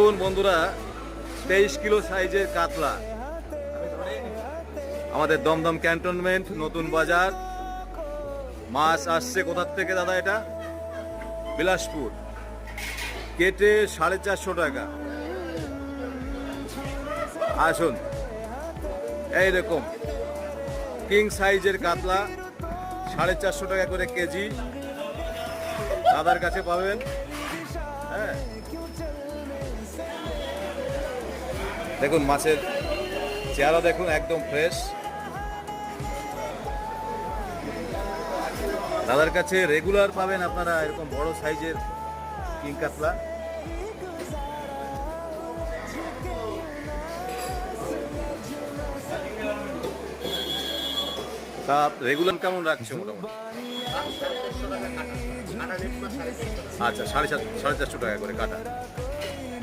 দেখুন বন্ধুরা, 23 কিলো সাইজের কাতলা আমাদের দমদম ক্যান্টনমেন্ট নতুন বাজার। মাছ আসছে কোথার থেকে দাদা? এটা বিলাসপুর। কেটে 450 টাকা। আসুন, এইরকম কিং সাইজের কাতলা 450 টাকা করে কেজি দাদার কাছে পাবেন। হ্যাঁ, দেখুন মাছের চেহারা দেখুন, একদম ফ্রেশ। দাদার কাছে রেগুলার পাবেন আপনারা এরকম বড় সাইজের কিং কাতলা। তা রেগুলার কেমন রাখছে মোটামুটি? আচ্ছা, 450 টাকা করে কাটা।